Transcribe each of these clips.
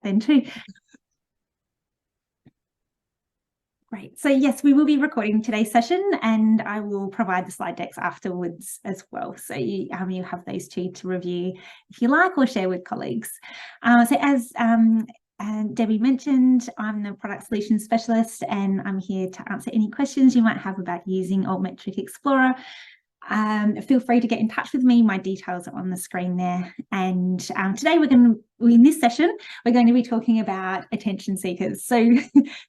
then too. Great. So yes, we will be recording today's session, and I will provide the slide decks afterwards as well. So you have those two to review if you like, or share with colleagues. So as Debbie mentioned, I'm the product solutions specialist, and I'm here to answer any questions you might have about using Altmetric Explorer. Feel free to get in touch with me. My details are on the screen there. And today in this session, we're going to be talking about attention seekers. So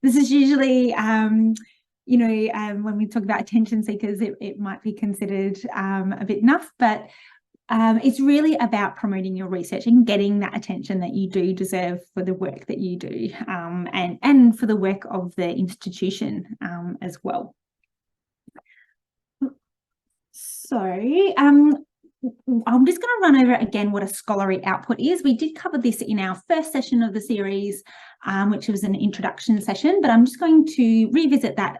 this is usually, when we talk about attention seekers, it might be considered a bit naff, but it's really about promoting your research and getting that attention that you do deserve for the work that you do, and for the work of the institution as well. So I'm just going to run over again what a scholarly output is. We did cover this in our first session of the series, which was an introduction session, but I'm just going to revisit that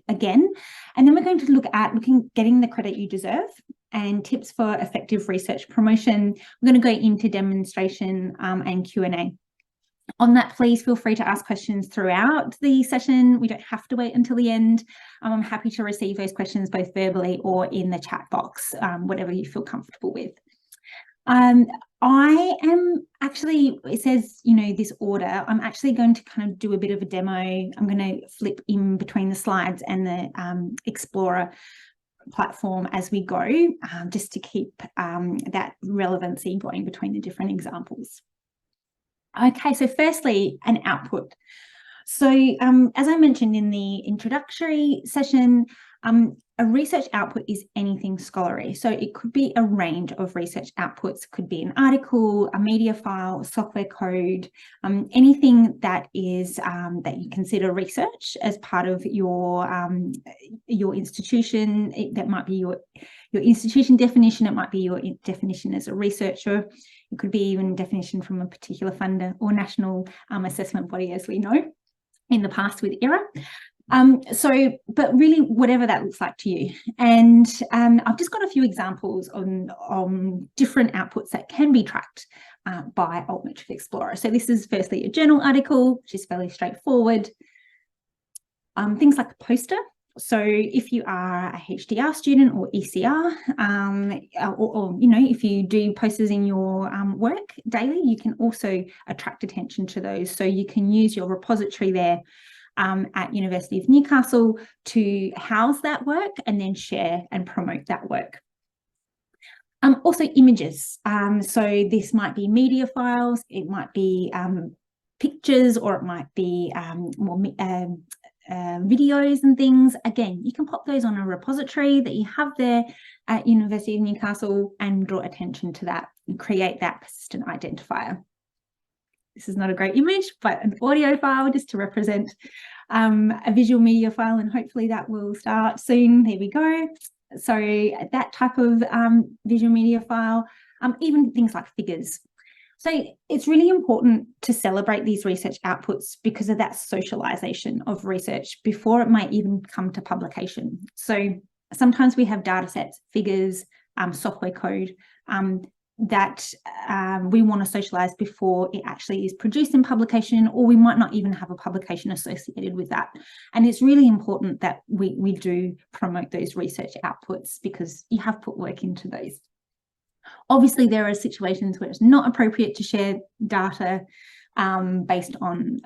again. And then we're going to look at getting the credit you deserve and tips for effective research promotion. We're going to go into demonstration and Q&A. On that, please feel free to ask questions throughout the session. We don't have to wait until the end. I'm happy to receive those questions both verbally or in the chat box, whatever you feel comfortable with. I am actually, it says, this order. I'm actually going to kind of do a bit of a demo. I'm going to flip in between the slides and the Explorer platform as we go, just to keep that relevancy going between the different examples. Okay, so firstly, an output. So as I mentioned in the introductory session, a research output is anything scholarly. So it could be a range of research outputs. It could be an article, a media file, software code, anything that is that you consider research as part of your institution. That might be your institution definition. It might be your definition as a researcher. It could be even definition from a particular funder or national assessment body, as we know in the past with ERA. But really, whatever that looks like to you. And I've just got a few examples on different outputs that can be tracked by Altmetric Explorer. So this is firstly a journal article, which is fairly straightforward. Things like a poster. So if you are a HDR student or ECR, or if you do posters in your work daily, you can also attract attention to those. So you can use your repository there at University of Newcastle to house that work and then share and promote that work. Also images. So this might be media files, it might be pictures, or it might be videos and things. Again, you can pop those on a repository that you have there at University of Newcastle and draw attention to that and create that persistent identifier. This is not a great image, but an audio file just to represent a visual media file, and hopefully that will start soon. There we go. So that type of visual media file, even things like figures. So it's really important to celebrate these research outputs because of that socialization of research before it might even come to publication. So sometimes we have data sets, figures, software code that we want to socialize before it actually is produced in publication, or we might not even have a publication associated with that. And it's really important that we do promote those research outputs because you have put work into those. Obviously, there are situations where it's not appropriate to share data based on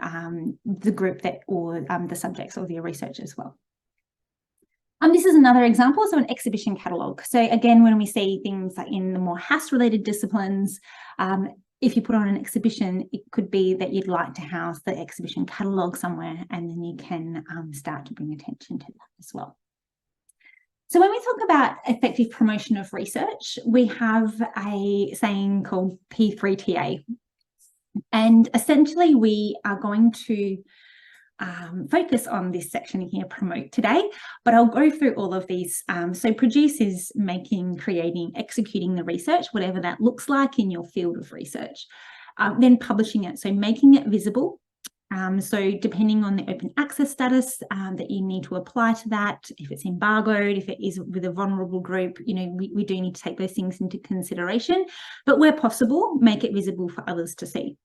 the group or the subjects of your research as well. This is another example, so an exhibition catalogue. So again, when we see things like in the more house-related disciplines, if you put on an exhibition, it could be that you'd like to house the exhibition catalogue somewhere, and then you can start to bring attention to that as well. So when we talk about effective promotion of research, we have a saying called P3TA. And essentially, we are going to focus on this section here, promote, today, but I'll go through all of these. So produce is making, creating, executing the research, whatever that looks like in your field of research. Then publishing it, so making it visible. So depending on the open access status that you need to apply to that, if it's embargoed, if it is with a vulnerable group, we do need to take those things into consideration, but where possible, make it visible for others to see.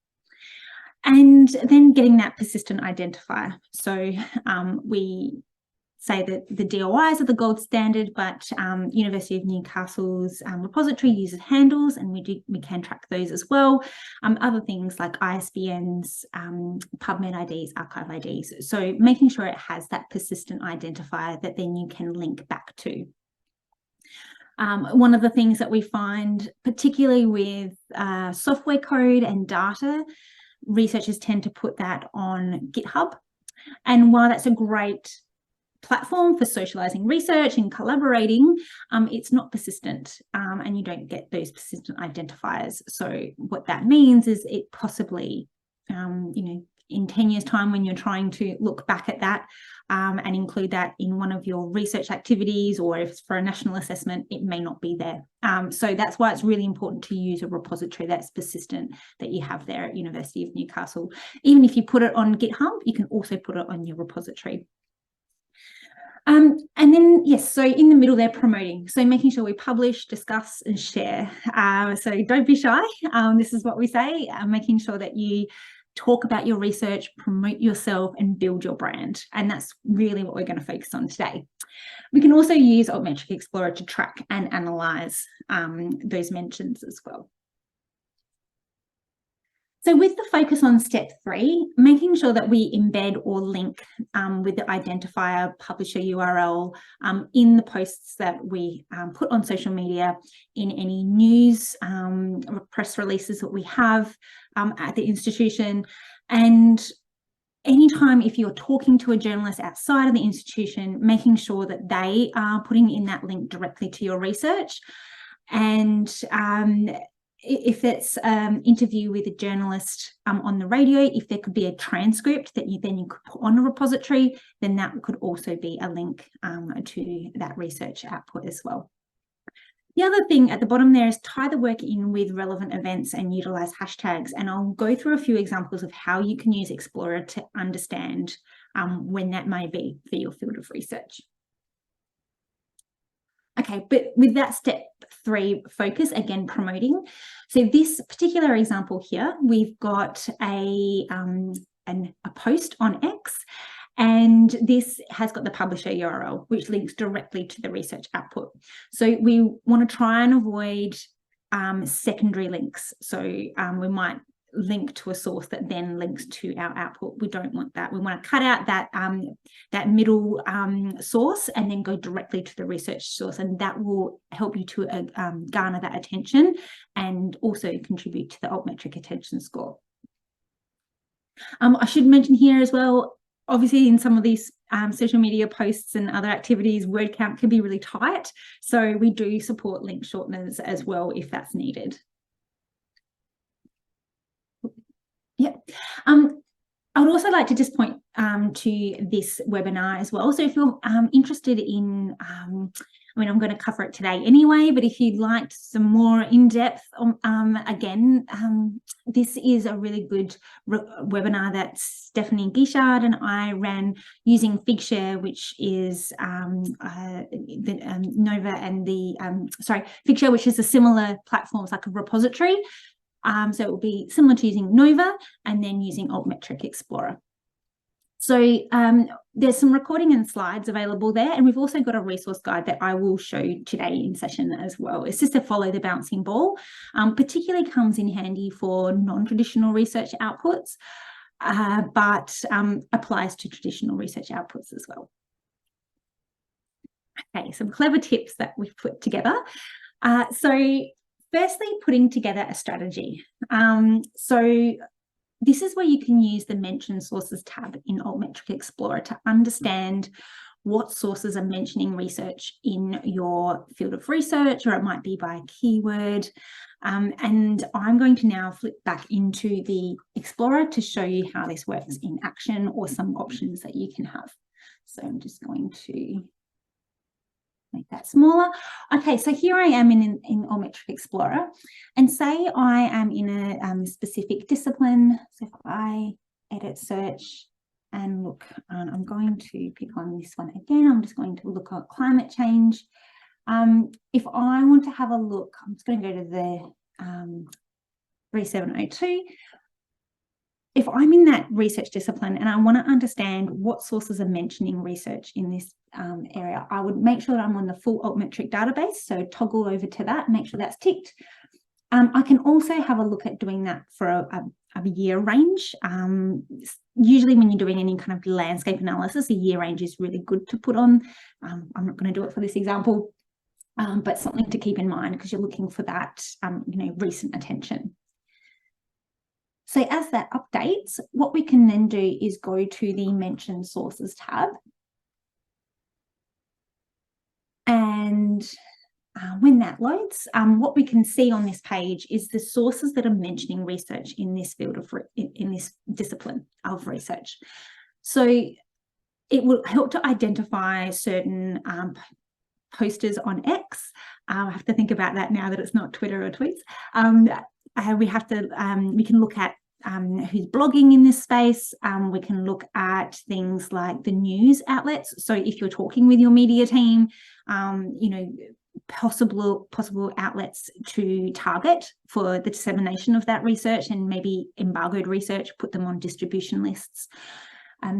And then getting that persistent identifier. So we say that the DOIs are the gold standard, but University of Newcastle's repository uses handles, and we can track those as well. Other things like ISBNs, PubMed IDs, archive IDs. So making sure it has that persistent identifier that then you can link back to. One of the things that we find, particularly with software code and data, researchers tend to put that on GitHub. And while that's a great platform for socializing research and collaborating, it's not persistent, and you don't get those persistent identifiers. So what that means is it possibly, in 10 years' time, when you're trying to look back at that and include that in one of your research activities, or if it's for a national assessment, it may not be there. So that's why it's really important to use a repository that's persistent that you have there at University of Newcastle. Even if you put it on GitHub, you can also put it on your repository. And then, yes, so in the middle, they're promoting. So making sure we publish, discuss, and share. So don't be shy. This is what we say, making sure that you talk about your research, promote yourself, and build your brand. And that's really what we're going to focus on today. We can also use Altmetric Explorer to track and analyze those mentions as well. So with the focus on step 3, making sure that we embed or link with the identifier publisher URL in the posts that we put on social media, in any news, press releases that we have at the institution. And anytime if you're talking to a journalist outside of the institution, making sure that they are putting in that link directly to your research. And if it's interview with a journalist on the radio, if there could be a transcript that you could put on a repository, then that could also be a link to that research output as well. The other thing at the bottom there is tie the work in with relevant events and utilize hashtags. And I'll go through a few examples of how you can use Explorer to understand when that may be for your field of research. Okay, but with that step 3 focus, again, promoting. So this particular example here, we've got a post on X, and this has got the publisher URL, which links directly to the research output. So we want to try and avoid secondary links. So we might link to a source that then links to our output. We don't want that. We want to cut out that middle source and then go directly to the research source, and that will help you to garner that attention and also contribute to the Altmetric attention score. I should mention here as well, obviously in some of these social media posts and other activities, word count can be really tight. So we do support link shorteners as well if that's needed. Yeah. I would also like to just point to this webinar as well. So if you're interested in, I mean, I'm going to cover it today anyway, but if you'd like some more in-depth, again, this is a really good webinar that Stephanie Guichard and I ran using Figshare, which is the Nova and the, Figshare, which is a similar platform, it's like a repository. So it will be similar to using Nova and then using Altmetric Explorer. So there's some recording and slides available there, and we've also got a resource guide that I will show today in session as well. It's just to follow the bouncing ball, particularly comes in handy for non-traditional research outputs, but applies to traditional research outputs as well. Okay, some clever tips that we've put together. So firstly, putting together a strategy. So this is where you can use the Mention Sources tab in Altmetric Explorer to understand what sources are mentioning research in your field of research, or it might be by a keyword. And I'm going to now flip back into the Explorer to show you how this works in action, or some options that you can have. So I'm just going to make that smaller. Okay, so here I am in Altmetric Explorer, and say I am in a specific discipline. So if I edit search and look, I'm going to pick on this one again. I'm just going to look at climate change. If I want to have a look, I'm just going to go to the 3702. if I'm in that research discipline and I want to understand what sources are mentioning research in this area, I would make sure that I'm on the full Altmetric database. So toggle over to that, make sure that's ticked. I can also have a look at doing that for a year range. Usually when you're doing any kind of landscape analysis, a year range is really good to put on. I'm not going to do it for this example, but something to keep in mind because you're looking for that, recent attention. So as that updates, what we can then do is go to the Mention Sources tab. And when that loads, what we can see on this page is the sources that are mentioning research in this field of, in this discipline of research. So it will help to identify certain posters on X. I have to think about that now that it's not Twitter or tweets. We can look at who's blogging in this space. We can look at things like the news outlets. So if you're talking with your media team, possible outlets to target for the dissemination of that research, and maybe embargoed research, put them on distribution lists.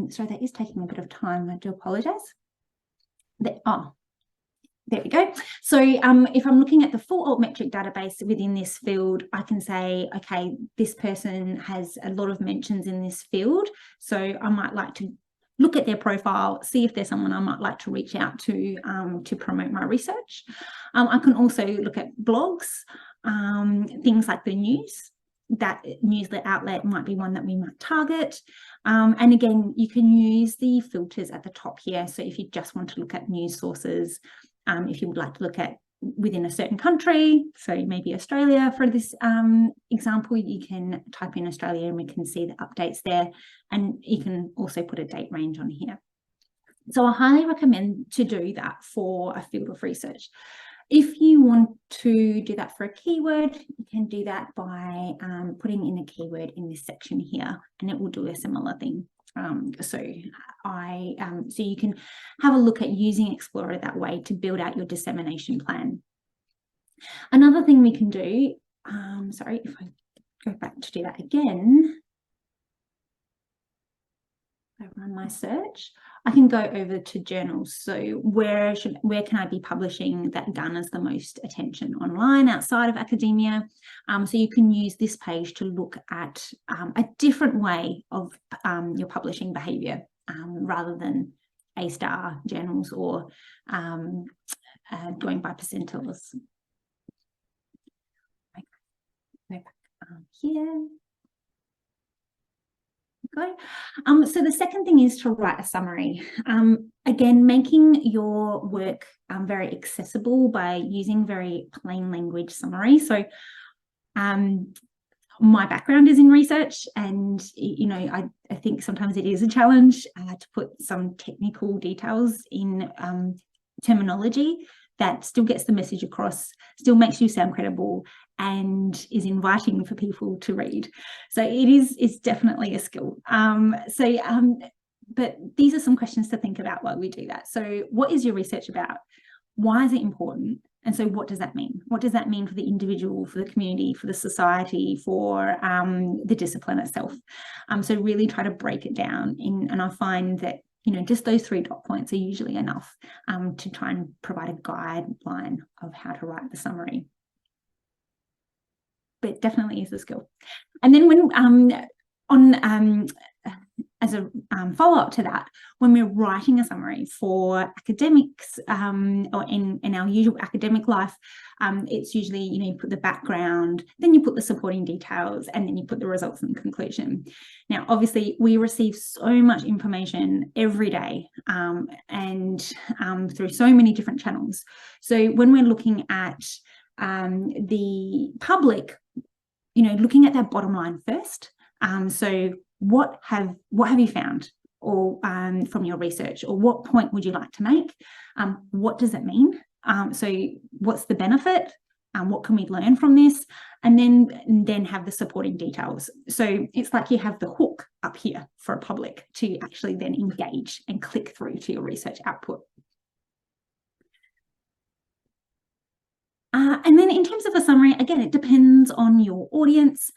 So that is taking a bit of time. I do apologize. There we go. So if I'm looking at the full Altmetric database within this field, I can say, okay, this person has a lot of mentions in this field. So I might like to look at their profile, see if there's someone I might like to reach out to promote my research. I can also look at blogs, things like the news. That newsletter outlet might be one that we might target. And again, you can use the filters at the top here. So if you just want to look at news sources, if you would like to look at within a certain country, so maybe Australia for this example, you can type in Australia and we can see the updates there. And you can also put a date range on here. So I highly recommend to do that for a field of research. If you want to do that for a keyword, you can do that by putting in a keyword in this section here, and it will do a similar thing. So you can have a look at using Explorer that way to build out your dissemination plan. Another thing we can do, sorry, if I go back to do that again, I run my search, I can go over to journals. So where can I be publishing that garners the most attention online outside of academia? So you can use this page to look at a different way of your publishing behaviour rather than A-star journals or going by percentiles. Here. Go. So the second thing is to write a summary. Again, making your work very accessible by using very plain language summary. So my background is in research, and I think sometimes it is a challenge to put some technical details in terminology that still gets the message across, still makes you sound credible, and is inviting for people to read. So it's definitely a skill. But these are some questions to think about while we do that. So what is your research about? Why is it important? And so what does that mean? What does that mean for the individual, for the community, for the society, for the discipline itself? So really try to break it down and I find that just those 3 dot points are usually enough to try and provide a guideline of how to write the summary. But it definitely is a skill. And then when as a follow-up to that, when we're writing a summary for academics or in our usual academic life, it's usually, you put the background, then you put the supporting details, and then you put the results and conclusion. Now, obviously, we receive so much information every day and through so many different channels. So when we're looking at the public, looking at that bottom line first. So what have you found or from your research, or what point would you like to make? What does it mean? So what's the benefit? What can we learn from this? And then have the supporting details. So it's like you have the hook up here for a public to actually then engage and click through to your research output. And then in terms of a summary, again, it depends on your audience.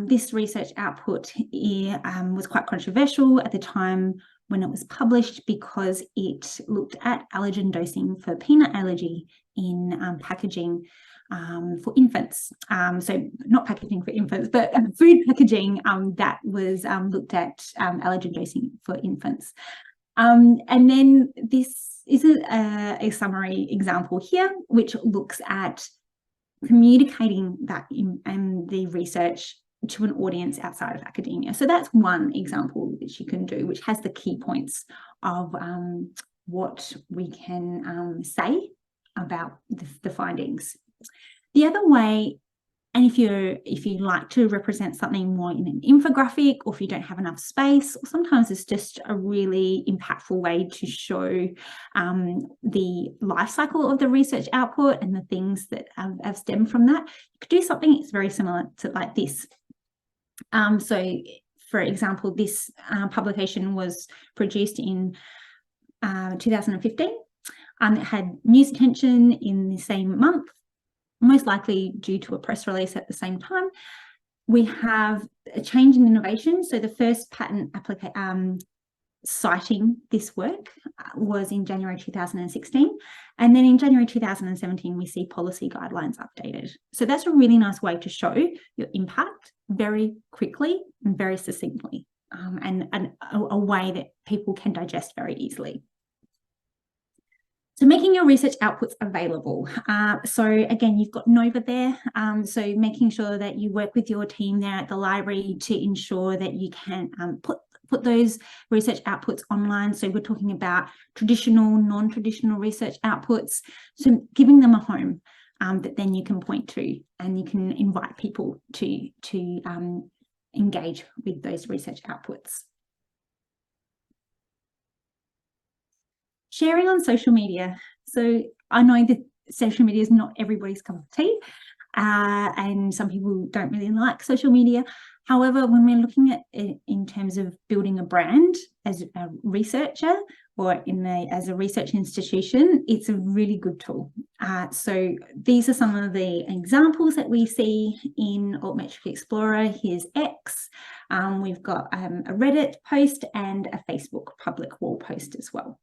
This research output was quite controversial at the time when it was published because it looked at allergen dosing for peanut allergy in packaging for infants. So not packaging for infants, but food packaging that was looked at allergen dosing for infants. And then this is a summary example here, which looks at communicating that in the research to an audience outside of academia. So that's one example that you can do, which has the key points of what we can say about the findings. The other way, and if you like to represent something more in an infographic, or if you don't have enough space, or sometimes it's just a really impactful way to show the life cycle of the research output and the things that have stemmed from that, you could do something that's very similar to like this. So, for example, this publication was produced in 2015. It had news attention in the same month, most likely due to a press release at the same time. We have a change in innovation. So the first patent application citing this work was in January 2016. And then in January 2017, we see policy guidelines updated. So that's a really nice way to show your impact very quickly and very succinctly, and a way that people can digest very easily. So making your research outputs available. So again, you've got Nova there. So making sure that you work with your team there at the library to ensure that you can put those research outputs online. So we're talking about traditional, non-traditional research outputs. So giving them a home that then you can point to, and you can invite people to engage with those research outputs. Sharing on social media. So I know that social media is not everybody's cup of tea, and some people don't really like social media. However, when we're looking at it in terms of building a brand as a researcher or as a research institution, it's a really good tool. So these are some of the examples that we see in Altmetric Explorer. Here's X. We've got a Reddit post and a Facebook public wall post as well.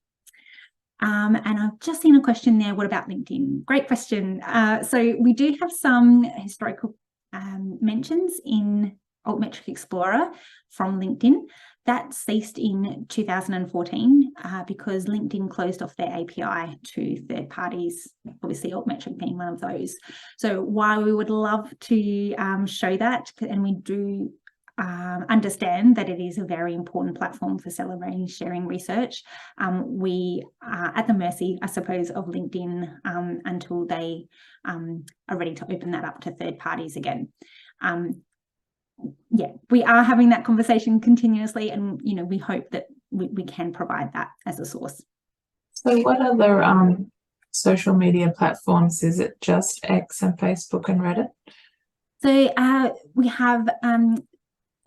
And I've just seen a question there. What about LinkedIn? Great question. So we do have some historical mentions in Altmetric Explorer from LinkedIn. That ceased in 2014 because LinkedIn closed off their API to third parties, obviously Altmetric being one of those. So while we would love to show that, and we do understand that it is a very important platform for celebrating, sharing research, we are at the mercy, I suppose, of LinkedIn until they are ready to open that up to third parties again. Yeah, we are having that conversation continuously, and we hope that we can provide that as a source. So what other social media platforms? Is it just X and Facebook and Reddit? So we have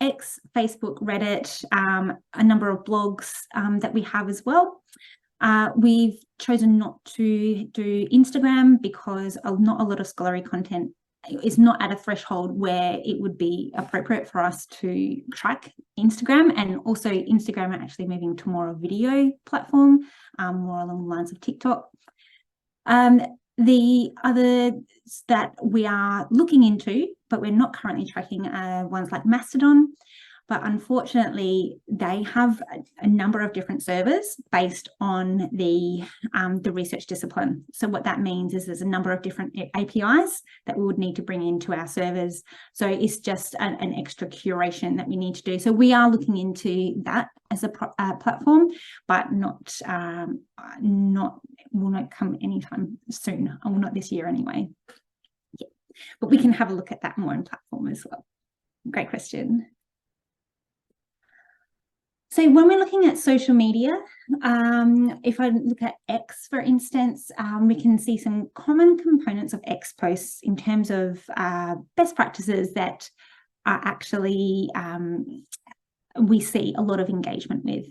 X, Facebook, Reddit, a number of blogs that we have as well. We've chosen not to do Instagram because not a lot of scholarly content is not at a threshold where it would be appropriate for us to track Instagram. And also Instagram are actually moving to more of a video platform, more along the lines of TikTok. The others that we are looking into, but we're not currently tracking, ones like Mastodon. But unfortunately, they have a number of different servers based on the research discipline. So what that means is there's a number of different APIs that we would need to bring into our servers. So it's just an extra curation that we need to do. So we are looking into that as a platform, but will not come anytime soon, or not this year anyway. Yeah. But we can have a look at that more in platform as well. Great question. So when we're looking at social media, if I look at X, for instance, we can see some common components of X posts in terms of best practices that are actually we see a lot of engagement with.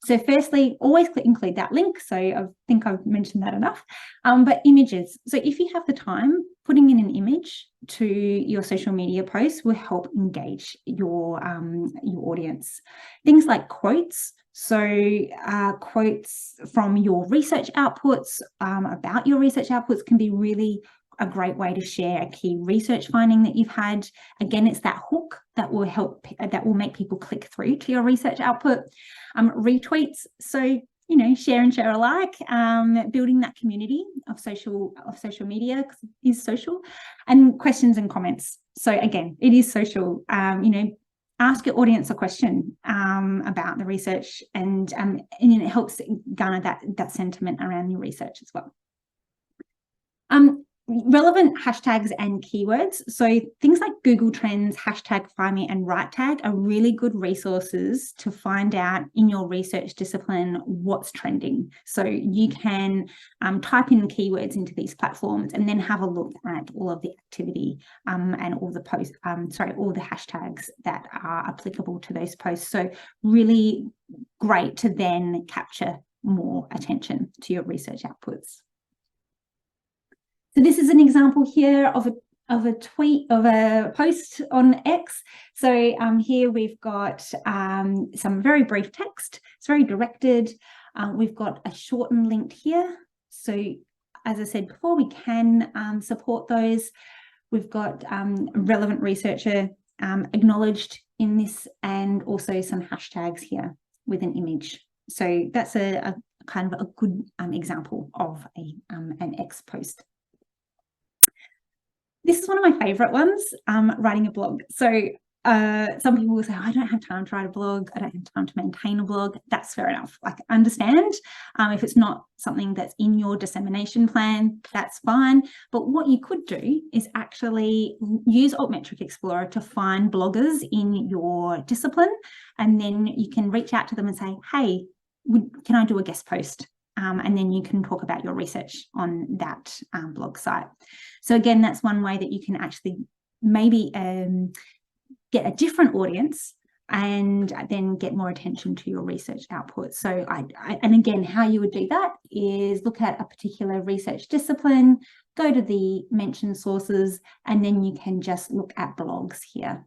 So firstly, always include that link. So I think I've mentioned that enough, but images. So if you have the time, putting in an image to your social media posts will help engage your audience. Things like quotes. So quotes from your research outputs, about your research outputs, can be really a great way to share a key research finding that you've had. Again, it's that hook that will help, that will make people click through to your research output. Retweets. So, you know, share and share alike, building that community of social media is social, and questions and comments. So again, it is social. You know, ask your audience a question about the research, and it helps garner that sentiment around your research as well. Relevant hashtags and keywords. So things like Google Trends, hashtag Find Me, and RightTag are really good resources to find out in your research discipline what's trending. So you can type in keywords into these platforms and then have a look at all of the activity and all the posts, all the hashtags that are applicable to those posts. So really great to then capture more attention to your research outputs. So this is an example here of a post on X. So here we've got some very brief text. It's very directed. We've got a shortened link here. So as I said before, we can support those. We've got relevant researcher acknowledged in this, and also some hashtags here with an image. So that's a kind of a good example of an X post. This is one of my favorite ones, writing a blog. So some people will say, I don't have time to write a blog. I don't have time to maintain a blog. That's fair enough. Like, understand if it's not something that's in your dissemination plan, that's fine. But what you could do is actually use Altmetric Explorer to find bloggers in your discipline. And then you can reach out to them and say, hey, can I do a guest post? And then you can talk about your research on that blog site. So again, that's one way that you can actually maybe get a different audience and then get more attention to your research output. So and again, how you would do that is look at a particular research discipline, go to the mentioned sources, and then you can just look at blogs here.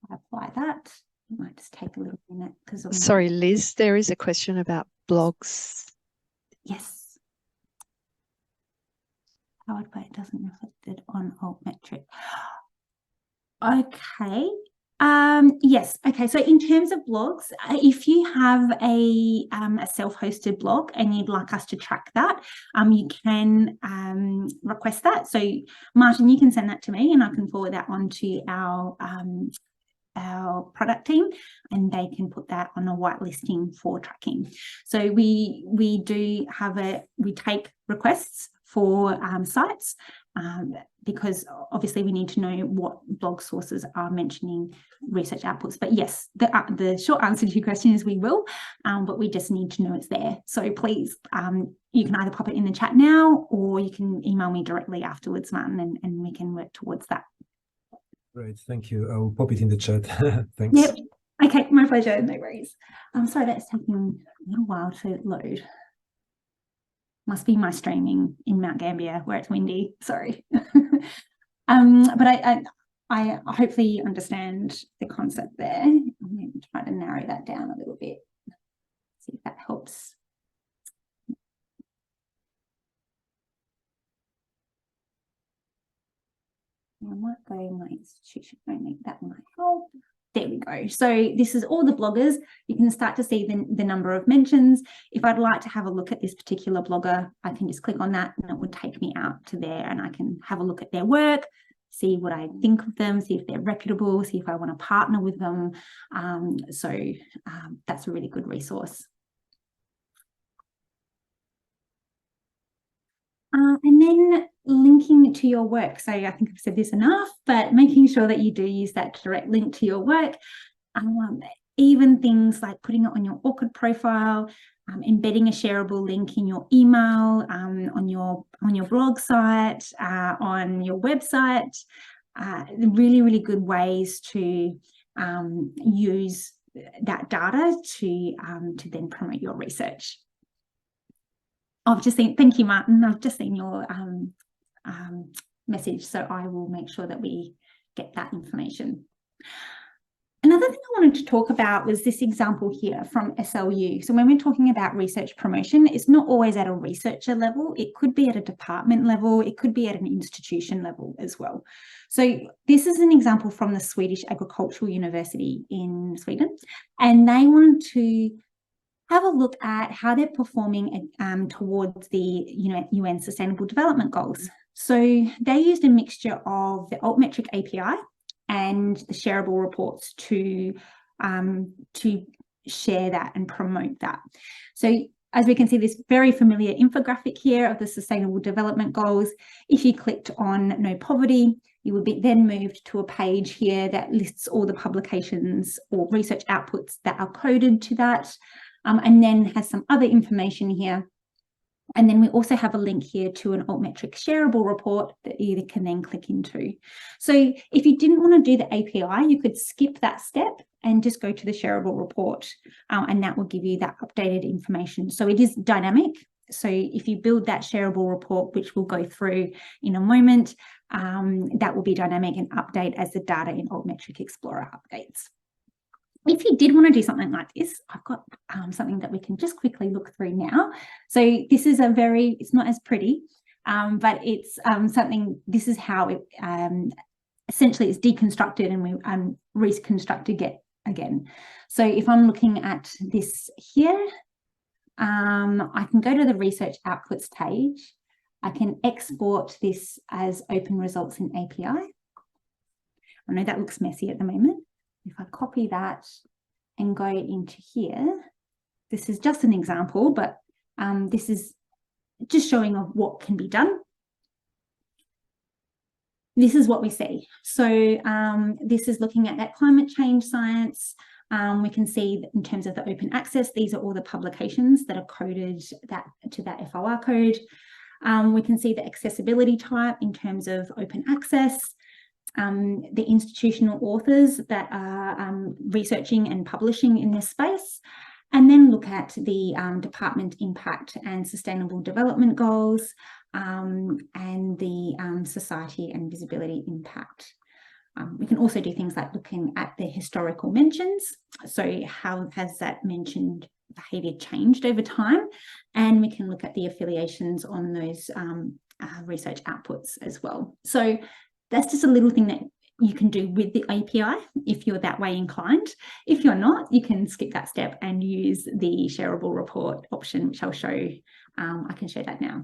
Apply that. It might just take a little minute because sorry, Liz, there is a question about blogs. Yes. Powered by it doesn't reflect it on Altmetric. Okay. Yes. Okay. So in terms of blogs, if you have a self-hosted blog and you'd like us to track that, you can request that. So Martin, you can send that to me and I can forward that on to our product team, and they can put that on a whitelisting for tracking. So we take requests for sites because obviously we need to know what blog sources are mentioning research outputs. But yes, the short answer to your question is we will, but we just need to know it's there. So please, you can either pop it in the chat now, or you can email me directly afterwards, Martin, and we can work towards that. Great, thank you. I will pop it in the chat. Thanks. Yep. Okay, my pleasure. No worries. I'm sorry that's taking a little while to load. Must be my streaming in Mount Gambier where it's windy. Sorry. But I hopefully understand the concept there. I'm going to try to narrow that down a little bit. See if that helps. I might go my institution only, that might help. There we go. So this is all the bloggers. You can start to see the number of mentions. If I'd like to have a look at this particular blogger, I can just click on that and it would take me out to there, and I can have a look at their work, see what I think of them, see if they're reputable, see if I want to partner with them. That's a really good resource. And then linking to your work. So I think I've said this enough, but making sure that you do use that direct link to your work. Even things like putting it on your ORCID profile, embedding a shareable link in your email, on your blog site, on your website. Really, really good ways to use that data to then promote your research. I've just seen, thank you, Martin. I've just seen your message. So I will make sure that we get that information. Another thing I wanted to talk about was this example here from SLU. So when we're talking about research promotion, it's not always at a researcher level. It could be at a department level. It could be at an institution level as well. So this is an example from the Swedish Agricultural University in Sweden, and they wanted to have a look at how they're performing towards the UN Sustainable Development Goals. So they used a mixture of the Altmetric API and the shareable reports to share that and promote that. So as we can see, this very familiar infographic here of the Sustainable Development Goals. If you clicked on no poverty, you would be then moved to a page here that lists all the publications or research outputs that are coded to that, and then has some other information here. And then we also have a link here to an Altmetric shareable report that you can then click into. So if you didn't want to do the API, you could skip that step and just go to the shareable report, and that will give you that updated information. So it is dynamic. So if you build that shareable report, which we'll go through in a moment, that will be dynamic and update as the data in Altmetric Explorer updates. If you did want to do something like this, I've got something that we can just quickly look through now. So this is it's not as pretty, but it's something, this is how it essentially is deconstructed and we reconstructed it again. So if I'm looking at this here, I can go to the research outputs page. I can export this as open results in API. I know that looks messy at the moment. If I copy that and go into here, this is just an example, but this is just showing of what can be done. This is what we see. So this is looking at that climate change science. We can see that in terms of the open access, these are all the publications that are coded to that FOR code. We can see the accessibility type in terms of open access. The institutional authors that are researching and publishing in this space, and then look at the department impact and sustainable development goals, and the society and visibility impact. We can also do things like looking at the historical mentions. So how has that mentioned behaviour changed over time? And we can look at the affiliations on those research outputs as well. So that's just a little thing that you can do with the API if you're that way inclined. If you're not, you can skip that step and use the shareable report option, which I'll show. I can show that now.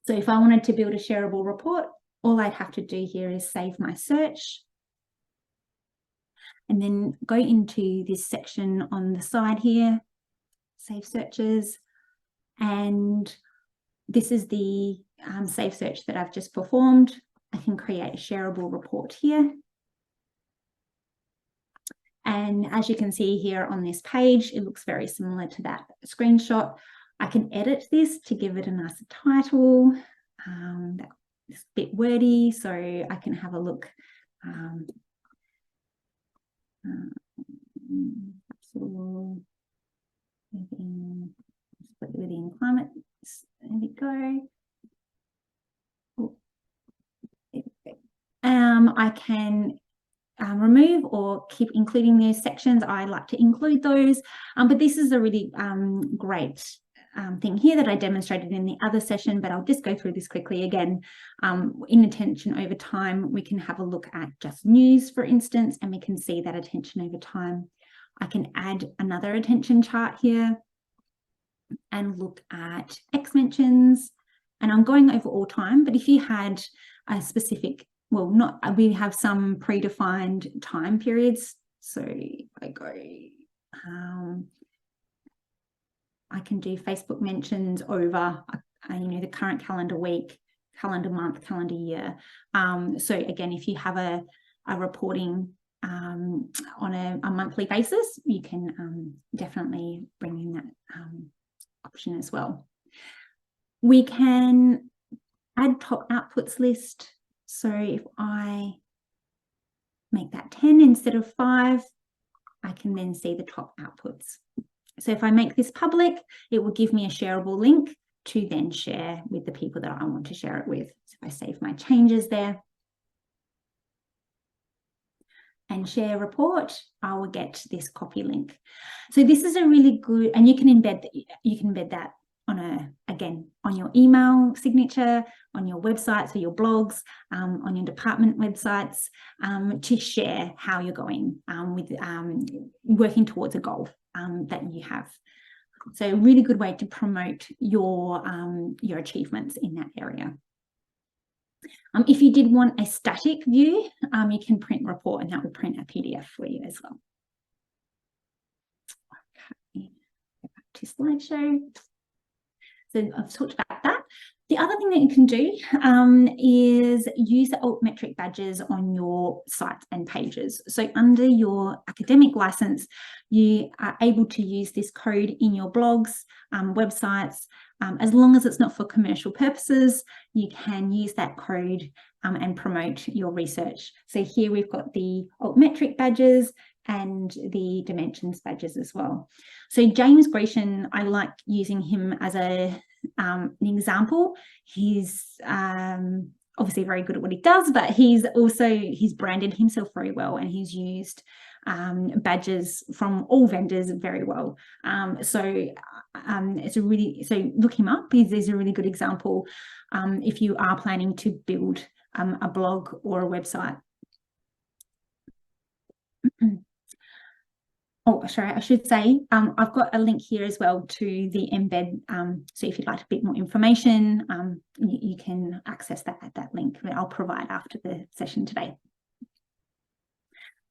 So if I wanted to build a shareable report, all I'd have to do here is save my search and then go into this section on the side here, save searches. And this is the save search that I've just performed. I can create a shareable report here. And as you can see here on this page, it looks very similar to that screenshot. I can edit this to give it a nicer title. It's a bit wordy, so I can have a look. Within climate. There we go. I can remove or keep including those sections. I like to include those, but this is a really great thing here that I demonstrated in the other session, but I'll just go through this quickly again. In attention over time, we can have a look at just news, for instance, and we can see that attention over time. I can add another attention chart here and look at X mentions, and I'm going over all time, but if you had a specific, well, not, we have some predefined time periods. So if I go, I can do Facebook mentions over, the current calendar week, calendar month, calendar year. So again, if you have a reporting on a monthly basis, you can definitely bring in that option as well. We can add top outputs list. So if I make that 10 instead of 5, I can then see the top outputs. So if I make this public, it will give me a shareable link to then share with the people that I want to share it with. So if I save my changes there and share report, I will get this copy link. So this is a really good, and you can embed that on again on your email signature, on your websites or your blogs, on your department websites, to share how you're going with working towards a goal that you have. So a really good way to promote your achievements in that area. If you did want a static view, you can print report, and that will print a PDF for you as well. Okay, go back to slideshow. So I've talked about that. The other thing that you can do is use the Altmetric badges on your sites and pages. So under your academic license, you are able to use this code in your blogs, websites. As long as it's not for commercial purposes, you can use that code and promote your research. So here we've got the Altmetric badges and the dimensions badges as well. So James Grecian, I like using him as an example. He's obviously very good at what he does, but he's branded himself very well, and he's used badges from all vendors very well. So look him up. He's a really good example if you are planning to build a blog or a website. Oh, sorry, I should say, I've got a link here as well to the embed. So if you'd like a bit more information, you can access that at that link that I'll provide after the session today.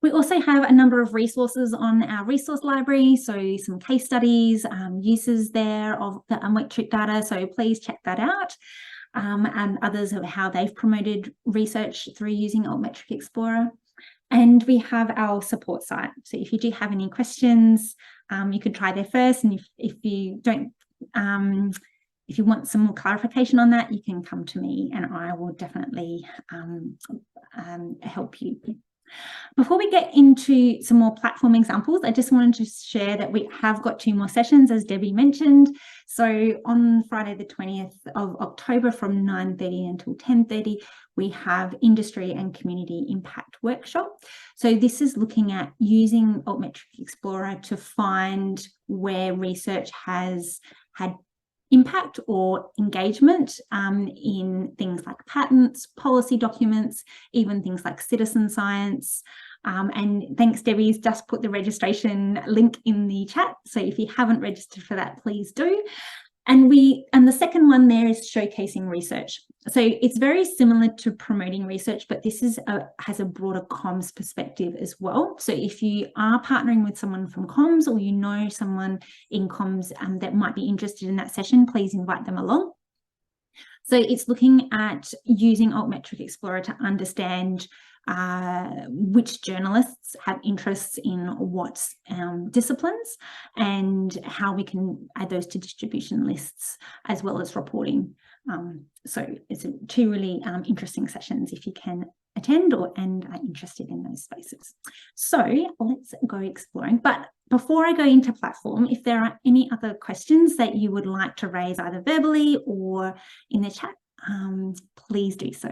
We also have a number of resources on our resource library, so some case studies, uses there of the Altmetric data, so please check that out, and others of how they've promoted research through using Altmetric Explorer. And we have our support site. So if you do have any questions, you could try there first. And if you don't, if you want some more clarification on that, you can come to me and I will definitely help you. Before we get into some more platform examples, I just wanted to share that we have got 2 more sessions, as Debbie mentioned. So on Friday, the 20th of October from 9:30 until 10:30, we have Industry and Community Impact Workshop. So this is looking at using Altmetric Explorer to find where research has had impact or engagement in things like patents, policy documents, even things like citizen science. And thanks, Debbie's just put the registration link in the chat. So if you haven't registered for that, please do. And the second one there is showcasing research. So it's very similar to promoting research, but this has a broader comms perspective as well. So if you are partnering with someone from comms, or you know someone in comms that might be interested in that session, please invite them along. So it's looking at using Altmetric Explorer to understand which journalists have interests in what disciplines, and how we can add those to distribution lists as well as reporting. So it's 2 really interesting sessions if you can attend and are interested in those spaces. So let's go exploring. But before I go into platform, if there are any other questions that you would like to raise either verbally or in the chat, please do so.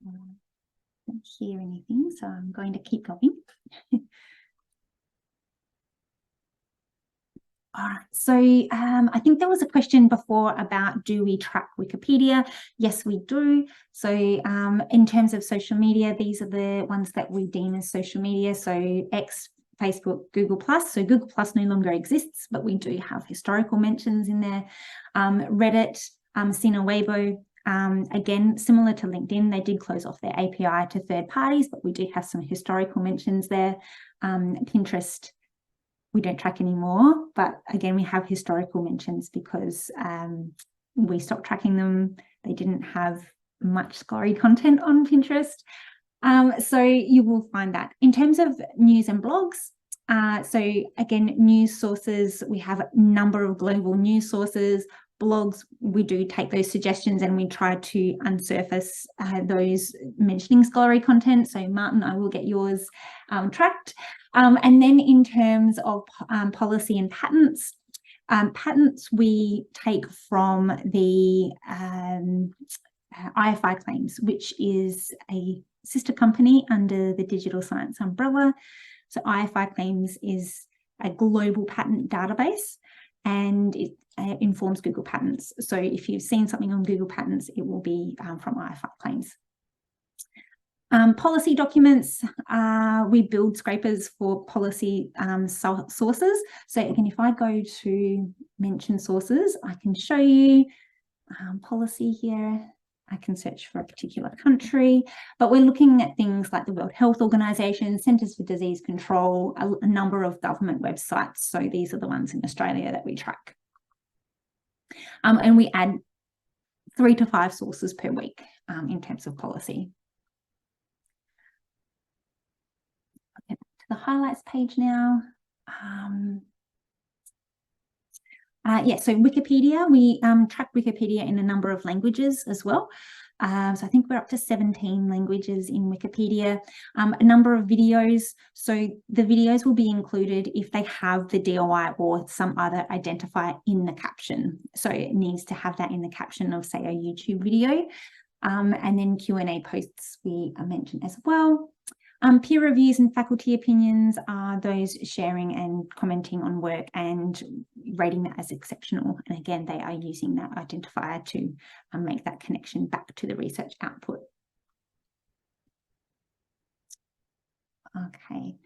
I don't hear anything, so I'm going to keep going. All right, so I think there was a question before about, do we track Wikipedia? Yes, we do. So in terms of social media, these are the ones that we deem as social media. So X, Facebook, Google+. So Google+ no longer exists, but we do have historical mentions in there. Reddit, Sina Weibo. Again, similar to LinkedIn, they did close off their API to third parties, but we do have some historical mentions there. Pinterest, we don't track anymore, but again, we have historical mentions because we stopped tracking them. They didn't have much scholarly content on Pinterest. So you will find that. In terms of news and blogs, so again, news sources, we have a number of global news sources, blogs, we do take those suggestions and we try to unsurface those mentioning scholarly content. So Martin, I will get yours tracked. And then in terms of policy and patents, patents we take from the IFI Claims, which is a sister company under the digital science umbrella. So IFI Claims is a global patent database, and it informs Google Patents. So if you've seen something on Google Patents, it will be from IFI Claims. Policy documents, we build scrapers for policy sources. So again, if I go to mention sources, I can show you policy here. I can search for a particular country, but we're looking at things like the World Health Organization, Centres for Disease Control, a number of government websites. So these are the ones in Australia that we track. And we add 3 to 5 sources per week in terms of policy. Okay, to the highlights page now. Yeah, so Wikipedia, we track Wikipedia in a number of languages as well. So I think we're up to 17 languages in Wikipedia. A number of videos. So the videos will be included if they have the DOI or some other identifier in the caption. So it needs to have that in the caption of, say, a YouTube video. And then Q&A posts we mentioned as well. Peer reviews and faculty opinions are those sharing and commenting on work and rating that as exceptional. And again, they are using that identifier to make that connection back to the research output. Okay.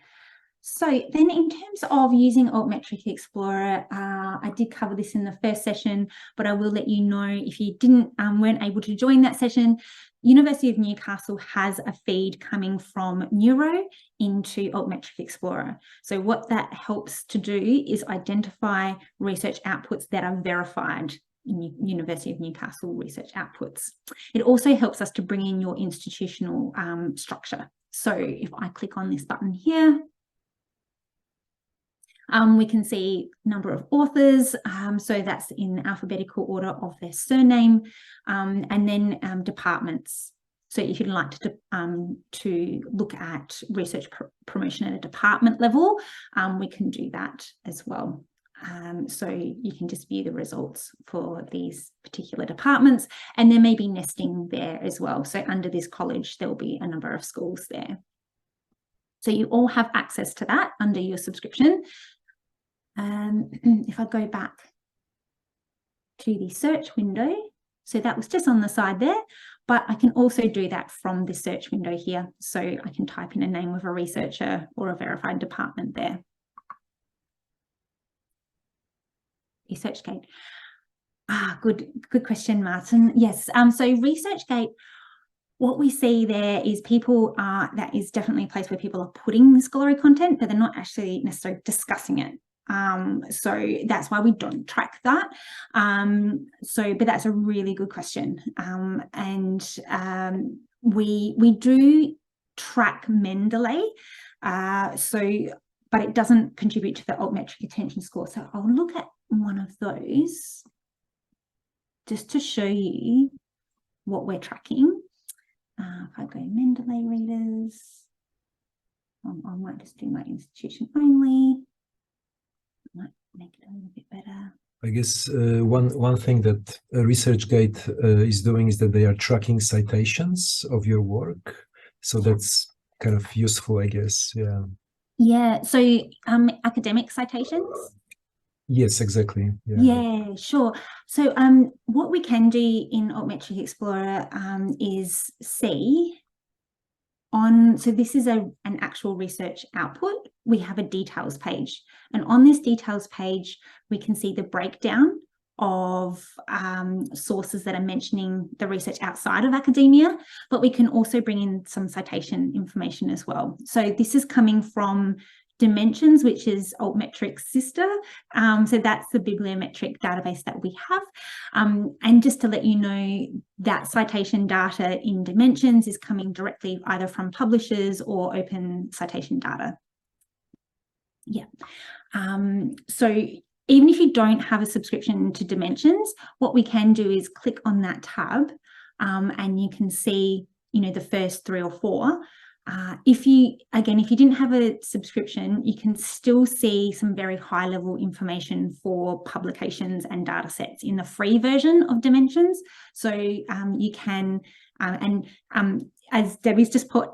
So then in terms of using Altmetric Explorer, I did cover this in the first session, but I will let you know if you weren't able to join that session, University of Newcastle has a feed coming from Neuro into Altmetric Explorer. So what that helps to do is identify research outputs that are verified in University of Newcastle research outputs. It also helps us to bring in your institutional structure. So if I click on this button here, we can see number of authors, so that's in alphabetical order of their surname, and then departments. So if you'd like to look at research promotion at a department level, we can do that as well. So you can just view the results for these particular departments, and there may be nesting there as well. So under this college, there will be a number of schools there. So you all have access to that under your subscription. If I go back to the search window, so that was just on the side there, but I can also do that from the search window here. So I can type in a name of a researcher or a verified department there. ResearchGate. Good question, Martin. Yes, so ResearchGate, what we see there is that is definitely a place where people are putting scholarly content, but they're not actually necessarily discussing it. So that's why we don't track that. But that's a really good question. We do track Mendeley, but it doesn't contribute to the Altmetric attention score. So I'll look at one of those just to show you what we're tracking. If I go Mendeley readers, I might just do my institution only. Might make it a little bit better. I guess one thing that ResearchGate is doing is that they are tracking citations of your work. So that's kind of useful, I guess. Yeah. Yeah. So academic citations. Yes, exactly. Yeah, sure. So what we can do in Altmetric Explorer is see so this is an actual research output. We have a details page, and on this details page, we can see the breakdown of sources that are mentioning the research outside of academia, but we can also bring in some citation information as well. So this is coming from Dimensions, which is Altmetric's sister. So that's the bibliometric database that we have. And just to let you know, that citation data in Dimensions is coming directly either from publishers or open citation data. Yeah. So even if you don't have a subscription to Dimensions, what we can do is click on that tab, and you can see, you know, the first 3 or 4. If you didn't have a subscription, you can still see some very high level information for publications and data sets in the free version of Dimensions. So you can, as Debbie's just put,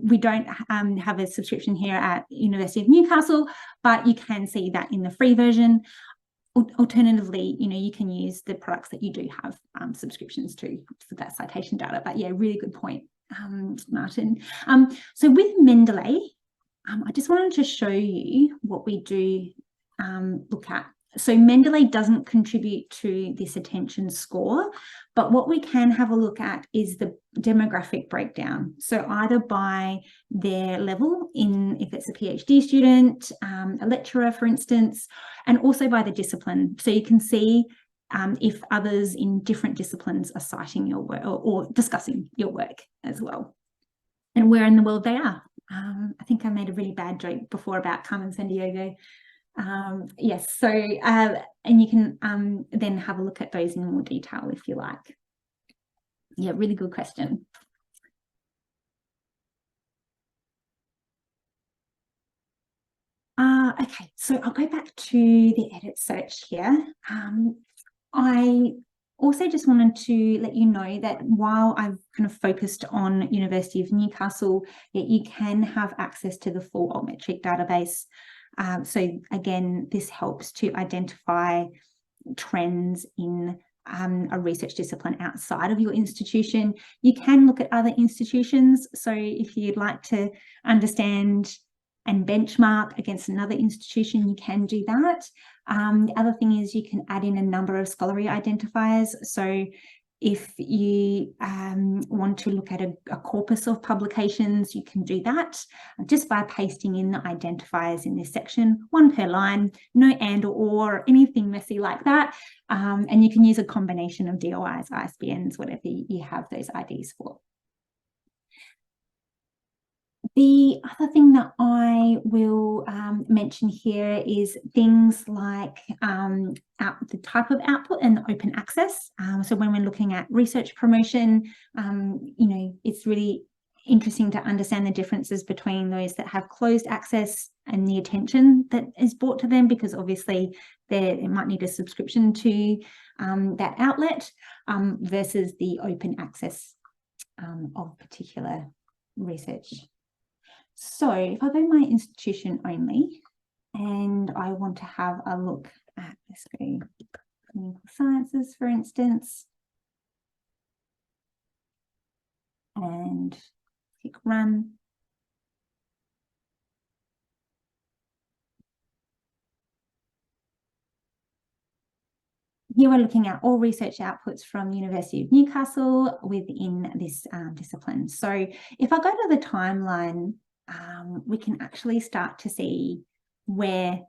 we don't have a subscription here at University of Newcastle, but you can see that in the free version. Alternatively, you know, you can use the products that you do have subscriptions to for that citation data. But yeah, really good point, Martin. So with Mendeley, I just wanted to show you what we do look at. So Mendeley doesn't contribute to this attention score, but what we can have a look at is the demographic breakdown. So either by their level if it's a PhD student, a lecturer, for instance, and also by the discipline. So you can see if others in different disciplines are citing your work or discussing your work as well, and where in the world they are. I think I made a really bad joke before about Carmen Sandiego. Yes, so and you can then have a look at those in more detail if you like. Yeah, really good question. Okay, so I'll go back to the edit search here. I also just wanted to let you know that while I've kind of focused on University of Newcastle, you can have access to the full Altmetric database. So again, this helps to identify trends in a research discipline outside of your institution. You can look at other institutions. So if you'd like to understand and benchmark against another institution, you can do that. The other thing is you can add in a number of scholarly identifiers. So if you want to look at a corpus of publications, you can do that just by pasting in the identifiers in this section, 1 per line, no and or anything messy like that. And you can use a combination of DOIs, ISBNs, whatever you have those IDs for. The other thing that I will mention here is things like the type of output and the open access. So when we're looking at research promotion, you know, it's really interesting to understand the differences between those that have closed access and the attention that is brought to them, because obviously they might need a subscription to that outlet versus the open access of particular research. So if I go to my institution only and I want to have a look at, let's go clinical sciences, for instance, and click run. Here we're looking at all research outputs from University of Newcastle within this discipline. So if I go to the timeline, we can actually start to see when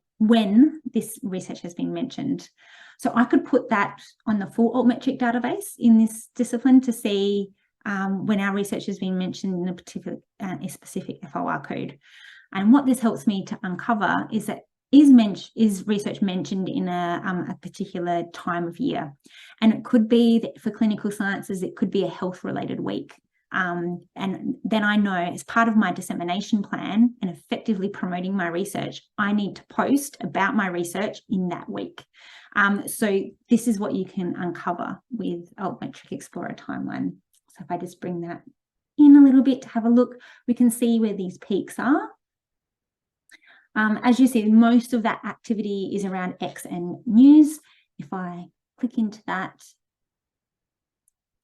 this research has been mentioned. So I could put that on the full Altmetric database in this discipline to see when our research has been mentioned in a particular a specific FOR code. And what this helps me to uncover is that is research mentioned in a particular time of year. And it could be that for clinical sciences, it could be a health-related week. And then I know as part of my dissemination plan and effectively promoting my research, I need to post about my research in that week. So this is what you can uncover with Altmetric Explorer timeline. So if I just bring that in a little bit to have a look, we can see where these peaks are. As you see, most of that activity is around X and news. If I click into that,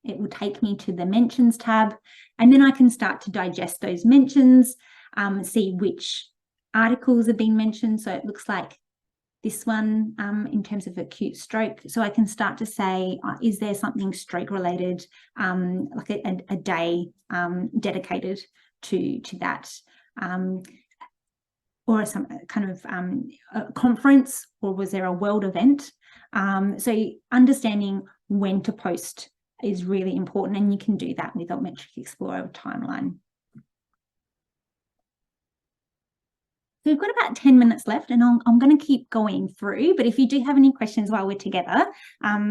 it will take me to the mentions tab, and then I can start to digest those mentions, see which articles have been mentioned. So it looks like this one in terms of acute stroke. So I can start to say, is there something stroke related, like a day dedicated to that, or some kind of a conference, or was there a world event? So understanding when to post is really important, and you can do that with Altmetric Explorer timeline. So we've got about 10 minutes left, and I'm going to keep going through, but if you do have any questions while we're together,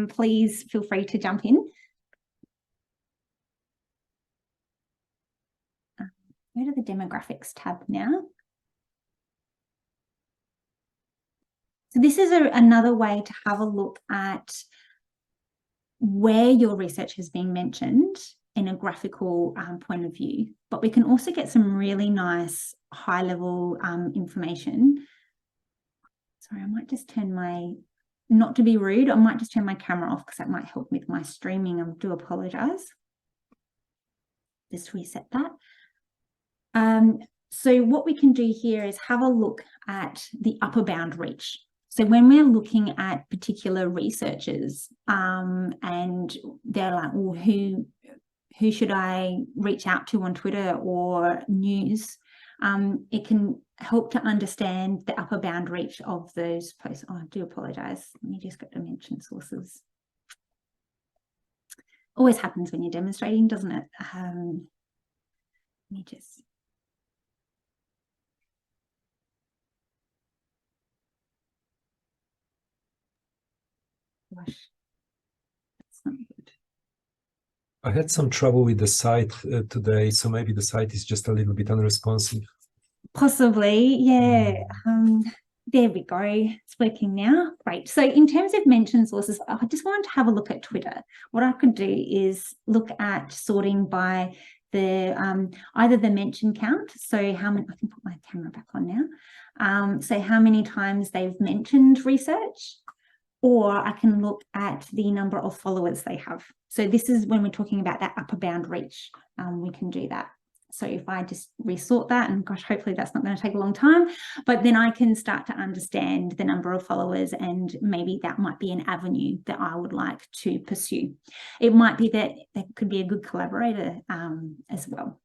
please feel free to jump in. Go to the demographics tab now. So this is another way to have a look at where your research has been mentioned in a graphical point of view, but we can also get some really nice high-level information. Sorry, I might just turn not to be rude, I might just turn my camera off because that might help with my streaming. I do apologise. Just reset that. So what we can do here is have a look at the upper bound reach. So when we're looking at particular researchers and they're like, well, who should I reach out to on Twitter or news? It can help to understand the upper bound reach of those posts. Oh, I do apologise. Let me just go to mention sources. Always happens when you're demonstrating, doesn't it? Let me just... Gosh, that's not good. I had some trouble with the site today, so maybe the site is just a little bit unresponsive. Possibly, yeah. There we go. It's working now. Great. So in terms of mention sources, I just wanted to have a look at Twitter. What I could do is look at sorting by the either the mention count, so how many, I can put my camera back on now, so how many times they've mentioned research, or I can look at the number of followers they have. So this is when we're talking about that upper bound reach, we can do that. So if I just resort that, and gosh, hopefully that's not going to take a long time, but then I can start to understand the number of followers, and maybe that might be an avenue that I would like to pursue. It might be that there could be a good collaborator as well.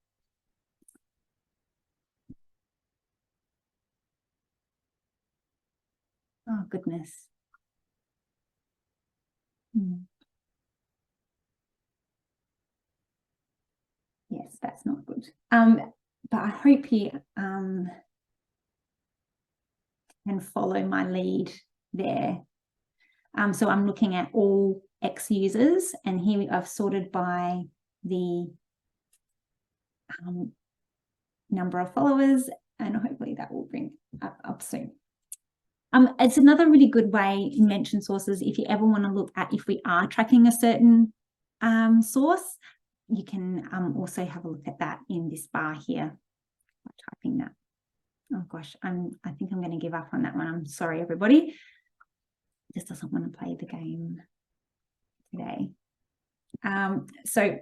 Oh, goodness. Yes, that's not good. But I hope you can follow my lead there. So I'm looking at all X users, and here I've sorted by the number of followers, and hopefully that will bring up soon. It's another really good way in mention sources. If you ever want to look at if we are tracking a certain source, you can also have a look at that in this bar here by typing that. Oh gosh, I think I'm going to give up on that one. I'm sorry, everybody. Just doesn't want to play the game today. So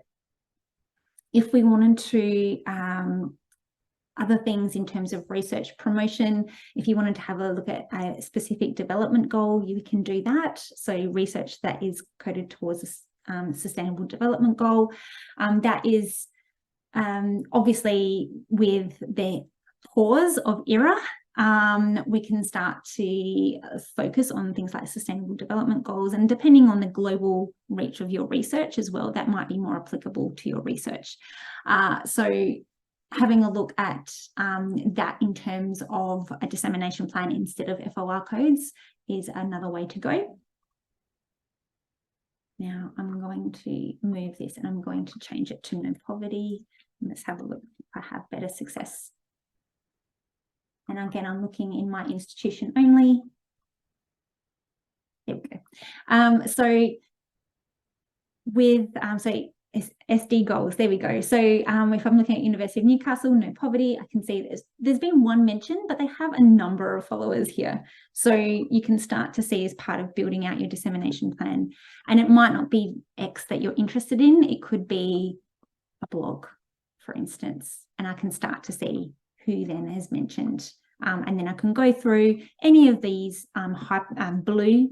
if we wanted to other things in terms of research promotion, if you wanted to have a look at a specific development goal, you can do that. So research that is coded towards a sustainable development goal. That is obviously with the pause of era, we can start to focus on things like sustainable development goals, and depending on the global reach of your research as well, that might be more applicable to your research. So having a look at that in terms of a dissemination plan instead of FOR codes is another way to go. Now I'm going to move this and I'm going to change it to no poverty. Let's have a look if I have better success. And again, I'm looking in my institution only. There we go. So with SD goals, there we go. So if I'm looking at University of Newcastle, no poverty, I can see there's been one mention, but they have a number of followers here. So you can start to see as part of building out your dissemination plan. And it might not be X that you're interested in. It could be a blog, for instance, and I can start to see who then has mentioned. And then I can go through any of these blue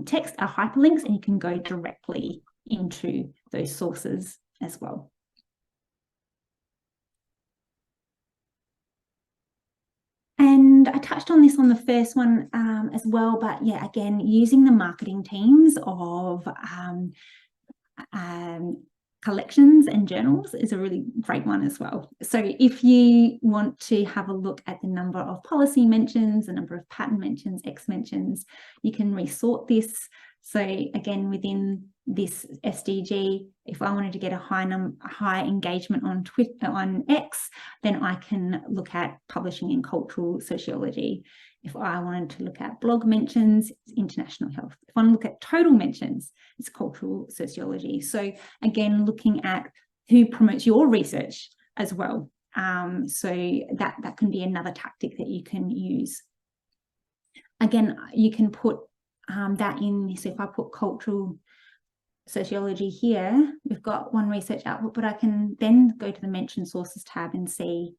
text are hyperlinks, and you can go directly into those sources as well. And I touched on this on the first one as well, but yeah, again, using the marketing teams of collections and journals is a really great one as well. So if you want to have a look at the number of policy mentions, the number of pattern mentions, X mentions, you can resort this. So again, within this SDG, if I wanted to get a high engagement on Twitter, on X, then I can look at publishing in cultural sociology. If I wanted to look at blog mentions, it's international health. If I want to look at total mentions, it's cultural sociology. So again, looking at who promotes your research as well. So that can be another tactic that you can use. Again, you can put that in. So if I put cultural sociology here, we've got one research output, but I can then go to the mention sources tab and see,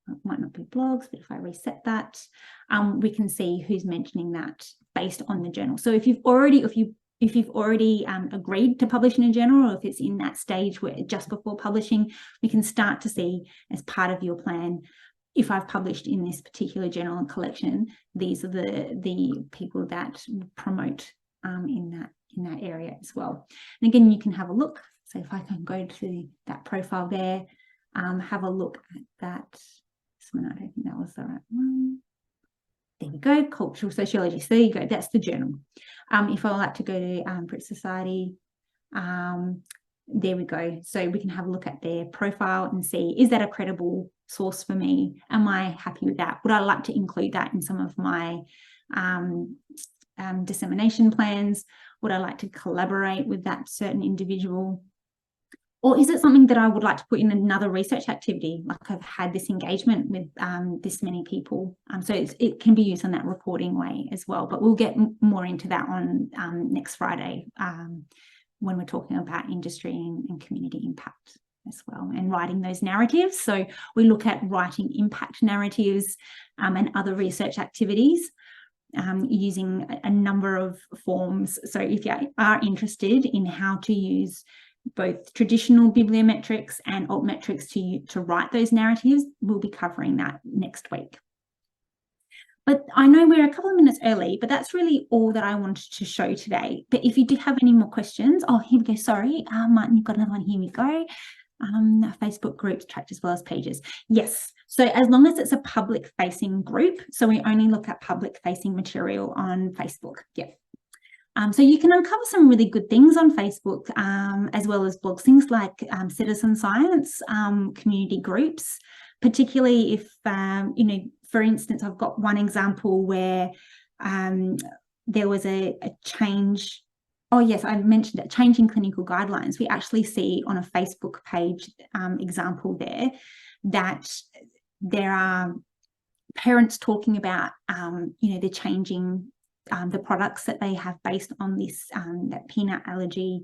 it might not be blogs, but if I reset that, we can see who's mentioning that based on the journal. So if you've already agreed to publish in a journal, or if it's in that stage where just before publishing, we can start to see as part of your plan, if I've published in this particular journal and collection, these are the people that promote in that area as well. And again, you can have a look. So if I can go to that profile there, have a look at that. I don't think that was the right one. There we go, cultural sociology. So there you go, that's the journal. If I like to go to Brit Society, there we go. So we can have a look at their profile and see, is that a credible source for me? Am I happy with that? Would I like to include that in some of my dissemination plans? Would I like to collaborate with that certain individual? Or is it something that I would like to put in another research activity? Like I've had this engagement with this many people. So it can be used in that reporting way as well. But we'll get more into that on next Friday when we're talking about industry and community impact as well, and writing those narratives. So we look at writing impact narratives and other research activities using a number of forms. So if you are interested in how to use both traditional bibliometrics and altmetrics to write those narratives, we'll be covering that next week. But I know we're a couple of minutes early, but that's really all that I wanted to show today. But if you do have any more questions, oh, here we go, sorry, Martin, you've got another one, here we go. Facebook groups tracked as well as pages. Yes, so as long as it's a public facing group, so we only look at public facing material on Facebook. Yeah. So you can uncover some really good things on Facebook, as well as blogs, things like citizen science, community groups, particularly if, for instance, I've got one example where there was a change. Oh, yes, I mentioned it, changing clinical guidelines. We actually see on a Facebook page example there that there are parents talking about, they're changing the products that they have based on this that peanut allergen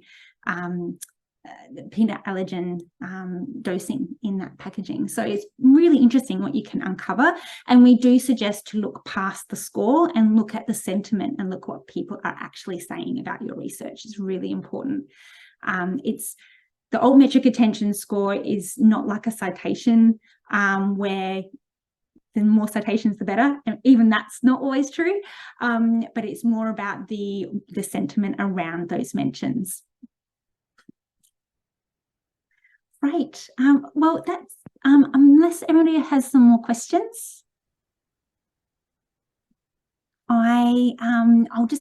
dosing in that packaging. So it's really interesting what you can uncover, and we do suggest to look past the score and look at the sentiment and look what people are actually saying about your research. It's really important. It's the Altmetric attention score is not like a citation where the more citations, the better. And even that's not always true, but it's more about the sentiment around those mentions. Right. Well, that's unless everybody has some more questions, I'll just